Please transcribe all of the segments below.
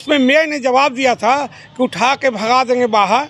उसमें मेयर ने जवाब दिया था कि उठा के भगा देंगे बाहर।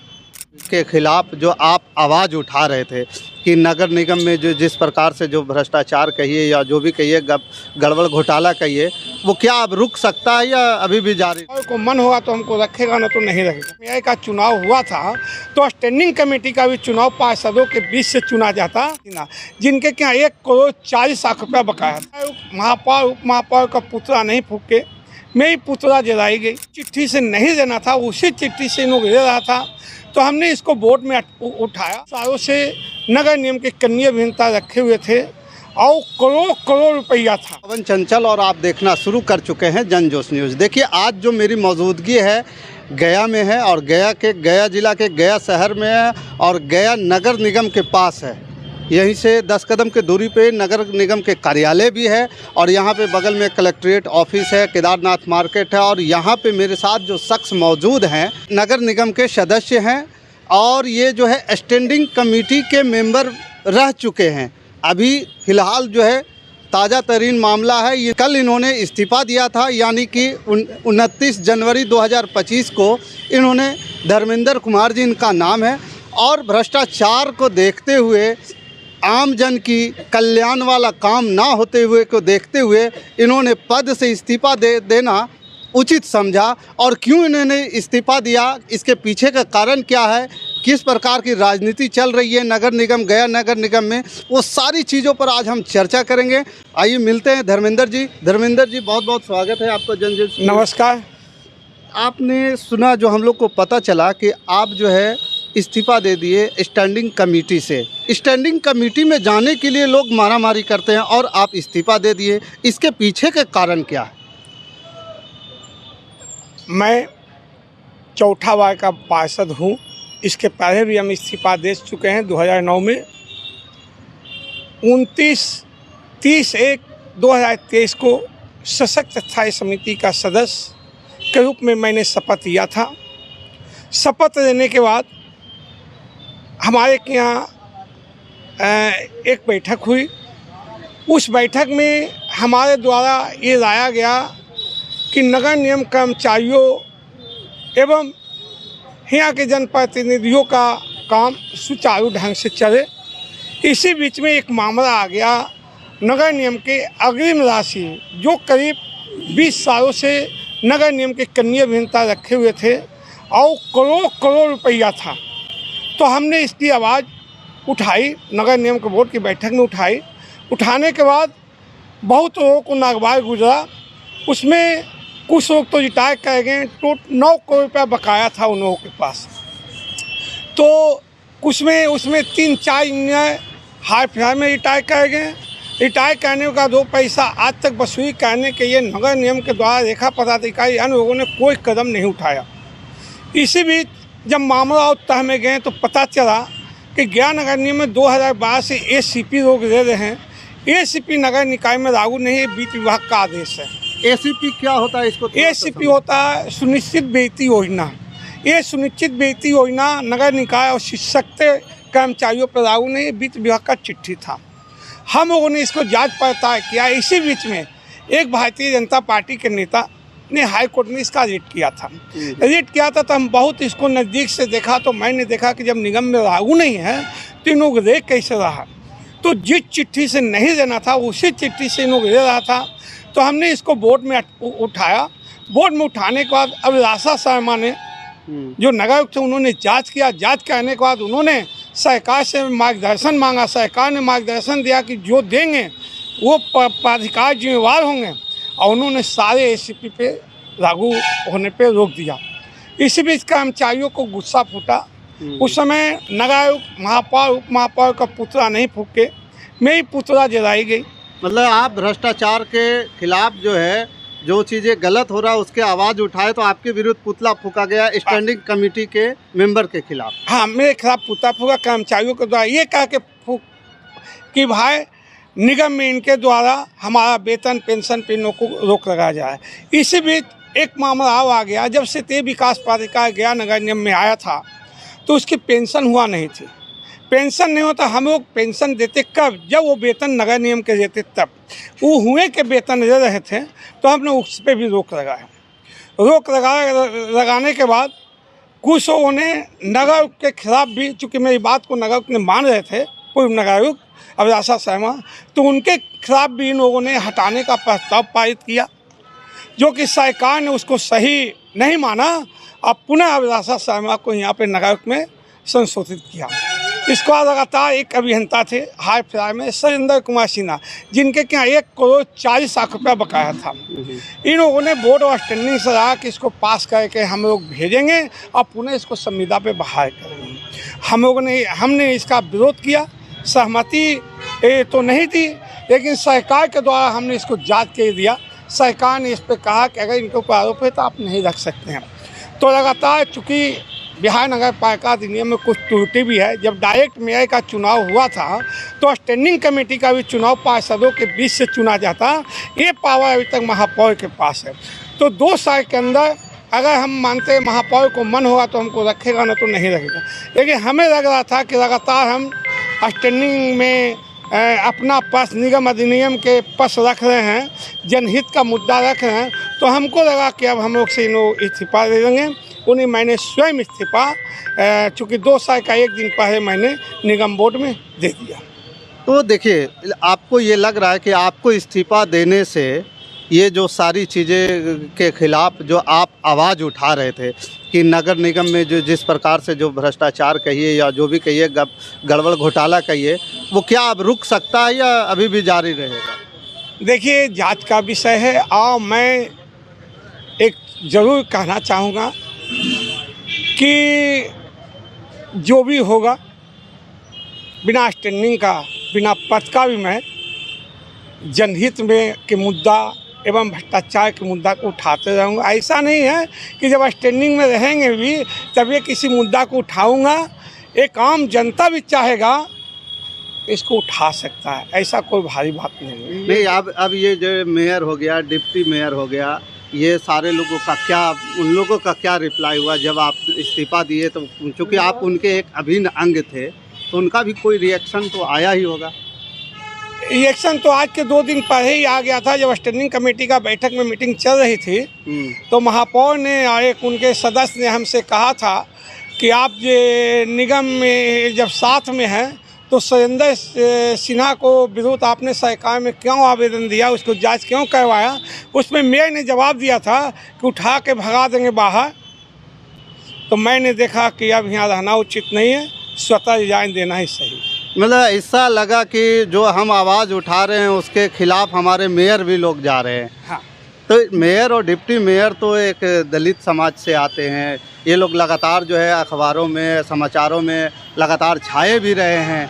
के खिलाफ जो आप आवाज़ उठा रहे थे कि नगर निगम में जो जिस प्रकार से जो भ्रष्टाचार कहिए या जो भी कहिए गड़बड़ घोटाला कहिए, वो क्या अब रुक सकता है या अभी भी जारी? को मन होगा तो हमको रखेगा, ना तो नहीं रखेगा। मेयर का चुनाव हुआ था तो स्टैंडिंग कमेटी का भी चुनाव पार्षदों के बीच से चुना जाता ना, जिनके क्या 1,40,00,000 रुपया बकाया था। महापौर उप महापौर का पुतला नहीं फूके, मेरी पुतला जलाई गई। चिट्ठी से नहीं देना था, उसी चिट्ठी से इन्होंने दे रहा था, तो हमने इसको बोर्ड में उठाया। सालों से नगर निगम के कनीय अभियंता रखे हुए थे और करोड़ रुपया था। पवन चंचल और आप देखना शुरू कर चुके हैं जनजोश न्यूज़। देखिए, आज जो मेरी मौजूदगी है गया में है और गया जिला के गया शहर में है और गया नगर निगम के पास है। यहीं से 10 कदम की दूरी पे नगर निगम के कार्यालय भी है और यहाँ पे बगल में कलेक्ट्रेट ऑफिस है, केदारनाथ मार्केट है। और यहाँ पे मेरे साथ जो शख्स मौजूद हैं नगर निगम के सदस्य हैं और ये जो है स्टैंडिंग कमेटी के मेंबर रह चुके हैं। अभी फ़िलहाल जो है ताज़ा तरीन मामला है, ये कल इन्होंने इस्तीफ़ा दिया था, यानी कि 29 जनवरी 2025 को इन्होंने धर्मेंद्र कुमार जी इनका नाम है। और भ्रष्टाचार को देखते हुए, आम जन की कल्याण वाला काम ना होते हुए को देखते हुए इन्होंने पद से इस्तीफ़ा देना उचित समझा। और क्यों इन्होंने इस्तीफ़ा दिया, इसके पीछे का कारण क्या है, किस प्रकार की राजनीति चल रही है नगर निगम गया नगर निगम में, वो सारी चीज़ों पर आज हम चर्चा करेंगे। आइए मिलते हैं धर्मेंद्र जी। धर्मेंद्र जी, बहुत बहुत स्वागत है आपका जनजोश। नमस्कार। आपने सुना, जो हम लोग को पता चला कि आप जो है इस्तीफ़ा दे दिए स्टैंडिंग कमेटी से। स्टैंडिंग कमेटी में जाने के लिए लोग मारामारी करते हैं और आप इस्तीफ़ा दे दिए, इसके पीछे का कारण क्या है? मैं चौथा वार्ड का पार्षद हूँ। इसके पहले भी हम इस्तीफ़ा दे चुके हैं 2009 में। 29/30/1/2023 को सशक्त स्थायी समिति का सदस्य के रूप में मैंने शपथ लिया था। शपथ लेने के बाद हमारे यहाँ एक बैठक हुई। उस बैठक में हमारे द्वारा ये लाया गया कि नगर निगम कर्मचारियों एवं यहाँ के जनप्रतिनिधियों का काम सुचारू ढंग से चले। इसी बीच में एक मामला आ गया नगर निगम के अग्रिम राशि, जो करीब 20 सालों से नगर निगम के कनीय अभियंता रखे हुए थे और करोड़ रुपया था। तो हमने इसकी आवाज़ उठाई, नगर निगम के बोर्ड की बैठक में उठाई। उठाने के बाद बहुत लोगों को नागवार गुजरा। उसमें कुछ लोग तो रिटायर कर गए, तो 9 करोड़ रुपया बकाया था उन लोगों के पास। तो कुछ में उसमें 3-4 इंजीनियर हाई फाई में रिटायर कर गए। रिटायर करने का 2 पैसा आज तक वसूली करने के लिए नगर निगम के द्वारा रेखा पदाधिकारी अन्य लोगों ने कोई कदम नहीं उठाया। इसी बीच जब मामला और तह में गए तो पता चला कि गया नगर निगम में 2012 से ACP लोग दे रहे हैं। ACP नगर निकाय में लागू नहीं है, वित्त विभाग का आदेश है। ACP क्या होता है इसको? ACP होता है सुनिश्चित वेतन योजना। ये सुनिश्चित वेतन योजना नगर निकाय और शिक्षक कर्मचारियों पर लागू नहीं है, वित्त विभाग का चिट्ठी था। हम लोगों ने इसको जांच पड़ताल किया। इसी बीच में एक भारतीय जनता पार्टी के नेता ने हाई कोर्ट में इसका रिट किया था। तो हम बहुत इसको नज़दीक से देखा, तो मैंने देखा कि जब निगम में लागू नहीं है तो इन लोग दे कैसे रहा। तो जिस चिट्ठी से नहीं देना था उसी चिट्ठी से इन लोग दे रहा था। तो हमने इसको बोर्ड में उठाया। बोर्ड में उठाने के बाद अभिलाषा शर्मा ने, जो नगर आयुक्त थे, उन्होंने जांच किया। जांच करने के बाद उन्होंने सरकार से मार्गदर्शन मांगा। सरकार ने मार्गदर्शन दिया कि जो देंगे वो प्राधिकार जिम्मेवार होंगे, और उन्होंने सारे ACP पे लागू होने पे रोक दिया। इसी बीच कर्मचारियों को गुस्सा फूटा। उस समय नगर आयुक्त महापौर उप महापौर का पुतला नहीं फूके, मेरी पुतला जलाई गई। मतलब आप भ्रष्टाचार के खिलाफ जो है, जो चीज़ें गलत हो रहा है उसके आवाज़ उठाए तो आपके विरुद्ध पुतला फूका गया स्टैंडिंग कमेटी के मेंबर के खिलाफ। हाँ, मेरे खिलाफ पुतला फूका कर्मचारियों के द्वारा। ये कह के फूक कि भाई निगम में इनके द्वारा हमारा वेतन पेंशन पे रोक लगाया जाए। इसी बीच एक मामला आ गया। जब से तेज विकास प्राधिकार गया नगर निगम में आया था तो उसकी पेंशन हुआ नहीं थी। पेंशन नहीं होता, हम लोग पेंशन देते कब, जब वो वेतन नगर निगम के देते तब। वो हुए के वेतन दे रहे थे तो हमने उस पर भी रोक लगाया। रोक लगाने के बाद कुछ लोगों ने नगर के खिलाफ भी, चूँकि मेरी बात को नगर ने मान रहे थे, पूर्व नगरायुक्त अभिलाषा शर्मा, तो उनके खिलाफ भी इन लोगों ने हटाने का प्रस्ताव पारित किया, जो कि सरकार ने उसको सही नहीं माना। अब पुनः अभिलाषा शर्मा को यहाँ पे नगरायुक्त में संशोधित किया। इसके बाद लगातार एक अभियंता थे हाई फ्लाई में, सरिंदर कुमार सिन्हा, जिनके क्या 1,40,00,000 रुपया बकाया था। इन लोगों ने बोर्ड ऑफ स्टैंडिंग से कहा कि इसको पास करके हम लोग भेजेंगे और पुनः इसको संविदा पे बहाल करेंगे। हमने इसका विरोध किया, सहमति तो नहीं थी, लेकिन सरकार के द्वारा हमने इसको जांच के दिया। सरकार ने इस पर कहा कि अगर इनके ऊपर आरोप है तो आप नहीं रख सकते हैं। तो लगातार चूँकि बिहार नगर पालिका अधिनियम में कुछ त्रुटि भी है। जब डायरेक्ट मेयर का चुनाव हुआ था तो स्टैंडिंग कमेटी का भी चुनाव पार्षदों के बीच से चुना जाता, ये पावर अभी तक महापौर के पास है। तो 2 साल के अंदर अगर हम मानते हैं महापौर को मन होगा तो हमको रखेगा, ना तो नहीं रखेगा। लेकिन हमें लग रहा था कि लगातार हम स्टैंडिंग में अपना पक्ष निगम अधिनियम के पक्ष रख रहे हैं, जनहित का मुद्दा रख रहे हैं, तो हमको लगा कि अब हम लोग से इन्हों इस्तीफा दे देंगे। उन्हें मैंने स्वयं इस्तीफा चूँकि 2 साल का 1 दिन पहले मैंने निगम बोर्ड में दे दिया। तो देखिए, आपको ये लग रहा है कि आपको इस्तीफा देने से ये जो सारी चीज़ें के खिलाफ जो आप आवाज़ उठा रहे थे कि नगर निगम में जो जिस प्रकार से जो भ्रष्टाचार कहिए या जो भी कहिए, गड़बड़ घोटाला कहिए, वो क्या अब रुक सकता है या अभी भी जारी रहेगा? देखिए, जांच का विषय है। और मैं एक ज़रूर कहना चाहूँगा कि जो भी होगा, बिना स्टैंडिंग का, बिना पद का भी मैं जनहित में के मुद्दा एवं भ्रष्टाचार के मुद्दा को उठाते रहूँगा। ऐसा नहीं है कि जब स्टैंडिंग में रहेंगे भी तभी किसी मुद्दा को उठाऊँगा। एक आम जनता भी चाहेगा इसको उठा सकता है, ऐसा कोई भारी बात नहीं है। नहीं, अब ये जो मेयर हो गया, डिप्टी मेयर हो गया, ये सारे लोगों का क्या, उन लोगों का क्या रिप्लाई हुआ जब आप इस्तीफा दिए? तो चूँकि आप उनके एक अभिन्न अंग थे तो उनका भी कोई रिएक्शन तो आया ही होगा। रिएक्शन तो आज के 2 दिन पहले ही आ गया था। जब स्टैंडिंग कमेटी का बैठक में मीटिंग चल रही थी तो महापौर ने और एक उनके सदस्य ने हमसे कहा था कि आप ये निगम में जब साथ में हैं तो सरिंदर सिन्हा को विरुद्ध आपने सरकार में क्यों आवेदन दिया, उसको जांच क्यों करवाया? उसमें मेयर ने जवाब दिया था कि उठा के भगा देंगे बाहर। तो मैंने देखा कि अब यहाँ रहना उचित नहीं है, स्वतः रिजाइन देना ही सही। मतलब ऐसा लगा कि जो हम आवाज़ उठा रहे हैं उसके खिलाफ हमारे मेयर भी लोग जा रहे हैं। हाँ, तो मेयर और डिप्टी मेयर तो एक दलित समाज से आते हैं, ये लोग लगातार जो है अखबारों में, समाचारों में लगातार छाए भी रहे हैं,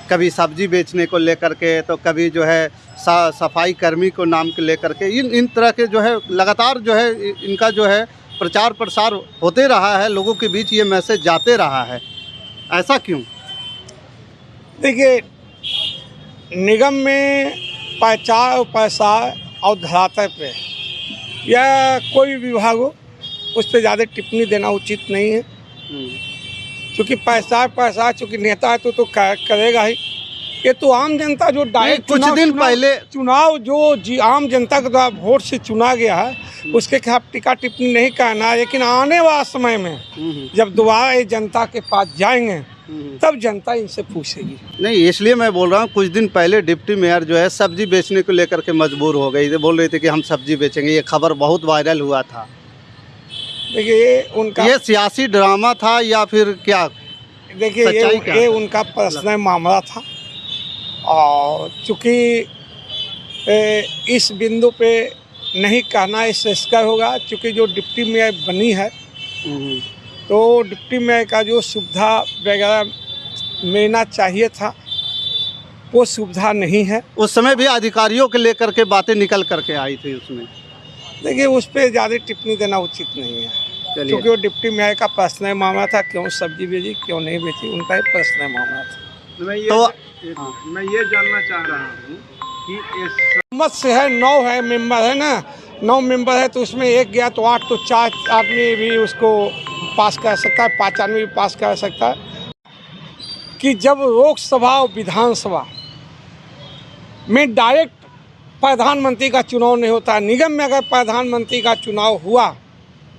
कभी सब्जी बेचने को लेकर के, तो कभी जो है सफाई कर्मी को नाम के लेकर के, इन तरह के जो है लगातार जो है इनका जो है प्रचार प्रसार होते रहा है, लोगों के बीच ये मैसेज जाते रहा है। ऐसा क्यों? देखिए, निगम में प्रचार प्रसार और धरातल पे या कोई भी विभाग हो, उस पर ज़्यादा टिप्पणी देना उचित नहीं है। क्योंकि प्रसार चूँकि नेता है तो करेगा ही। ये तो आम जनता जो डायरेक्ट कुछ दिन पहले चुनाव जो आम जनता के द्वारा वोट से चुना गया है, उसके खिलाफ टीका टिप्पणी नहीं करना है। लेकिन आने वाला समय में जब दोबारा ये जनता के पास जाएंगे तब जनता इनसे पूछेगी। नहीं, इसलिए मैं बोल रहा हूँ, कुछ दिन पहले डिप्टी मेयर जो है सब्जी बेचने को लेकर के मजबूर हो गई, बोल रहे थे कि हम सब्जी बेचेंगे। ये खबर बहुत वायरल हुआ था। देखिए, उनका ये सियासी ड्रामा था या फिर क्या? देखिए, ये उनका पर्सनल मामला था और चूँकि इस बिंदु पे नहीं कहना श्रेयस्कर होगा। चूँकि जो डिप्टी मेयर बनी है तो डिप्टी मेयर का जो सुविधा वगैरह मिलना चाहिए था वो सुविधा नहीं है। उस समय भी अधिकारियों के लेकर के बातें निकल करके आई थी उसमें। देखिए, उस पर ज़्यादा टिप्पणी देना उचित नहीं है, क्योंकि वो डिप्टी मेयर का पर्सनल मामला था। क्यों सब्जी बेची, क्यों नहीं बेची, उनका ही पर्सनल मामला था। मैं ये जानना चाह रहा हूँ कि मत से है 9 है मेंबर है ना, 9 मेंबर है तो उसमें 1 गया तो 8, तो 4 आदमी भी उसको पास कर सकता है, 5 आदमी भी पास कर सकता है। कि जब लोकसभा और विधानसभा में डायरेक्ट प्रधानमंत्री का चुनाव नहीं होता, निगम में अगर प्रधानमंत्री का चुनाव हुआ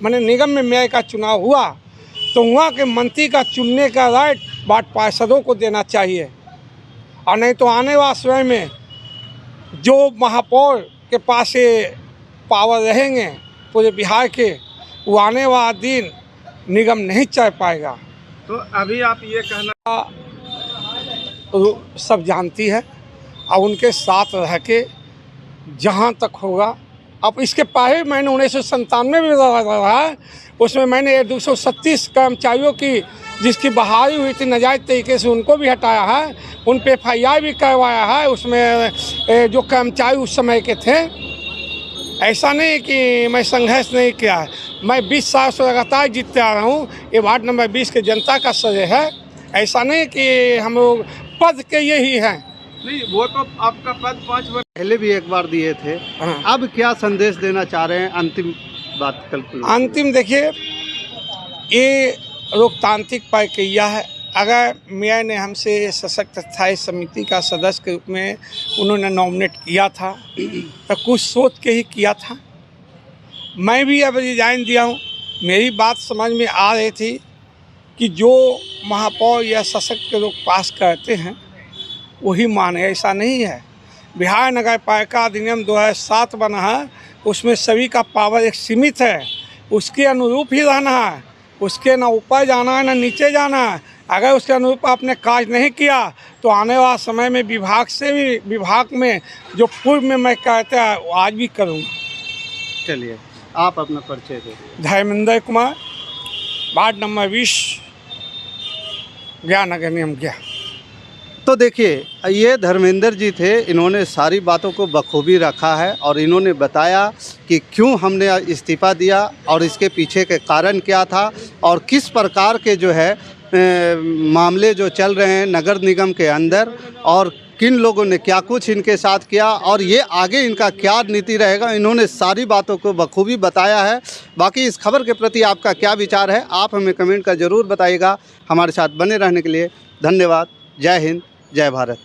मैंने निगम में मेयर का चुनाव हुआ तो वहाँ के मंत्री का चुनने का राइट वार्ड पार्षदों को देना चाहिए, और नहीं तो आने वाले समय में जो महापौर के पास ये पावर रहेंगे पूरे बिहार के, वो आने वाला दिन निगम नहीं चल पाएगा। तो अभी आप ये कहना, सब जानती है और उनके साथ रह के जहाँ तक होगा। अब इसके पहले मैंने 1997 में भी रहा है, उसमें मैंने 236 कर्मचारियों की जिसकी बहाली हुई थी नाजायज़ तरीके से, उनको भी हटाया है, उन पे FIR भी करवाया है। उसमें जो कर्मचारी उस समय के थे, ऐसा नहीं कि मैं संघर्ष नहीं किया है, मैं 20 साल से लगातार जीतते आ रहा हूँ। ये वार्ड नंबर 20 के जनता का श्रेय है, ऐसा नहीं कि हम लोग पद के यही हैं। नहीं वो तो आपका पद 5 वर्ष पहले भी एक बार दिए थे, हाँ। अब क्या संदेश देना चाह रहे हैं? अंतिम बात कल अंतिम देखिए, ये लोकतांत्रिक प्रक्रिया है। अगर मेयर ने हमसे सशक्त स्थायी समिति का सदस्य के रूप में उन्होंने नॉमिनेट किया था तो कुछ सोच के ही किया था। मैं भी अब रिजाइन दिया हूँ। मेरी बात समझ में आ रही थी कि जो महापौर या सशक्त के लोग पास करते हैं वही माने, ऐसा नहीं है। बिहार नगर पालिका अधिनियम 2007 बना है, उसमें सभी का पावर एक सीमित है, उसके अनुरूप ही रहना है, उसके ना ऊपर जाना है ना नीचे जाना है। अगर उसके अनुरूप आपने कार्य नहीं किया तो आने वाला समय में विभाग में जो पूर्व में मैं कहता है वो आज भी करूँगा। चलिए आप अपना परिचय दें। धर्मेंद्र कुमार, वार्ड नंबर 20, गया नगर निगम गया। तो देखिए, ये धर्मेंद्र जी थे, इन्होंने सारी बातों को बखूबी रखा है और इन्होंने बताया कि क्यों हमने इस्तीफ़ा दिया और इसके पीछे के कारण क्या था और किस प्रकार के जो है मामले जो चल रहे हैं नगर निगम के अंदर और किन लोगों ने क्या कुछ इनके साथ किया और ये आगे इनका क्या नीति रहेगा। इन्होंने सारी बातों को बखूबी बताया है। बाकी इस खबर के प्रति आपका क्या विचार है, आप हमें कमेंट कर ज़रूर बताइएगा। हमारे साथ बने रहने के लिए धन्यवाद। जय हिंद, जय भारत।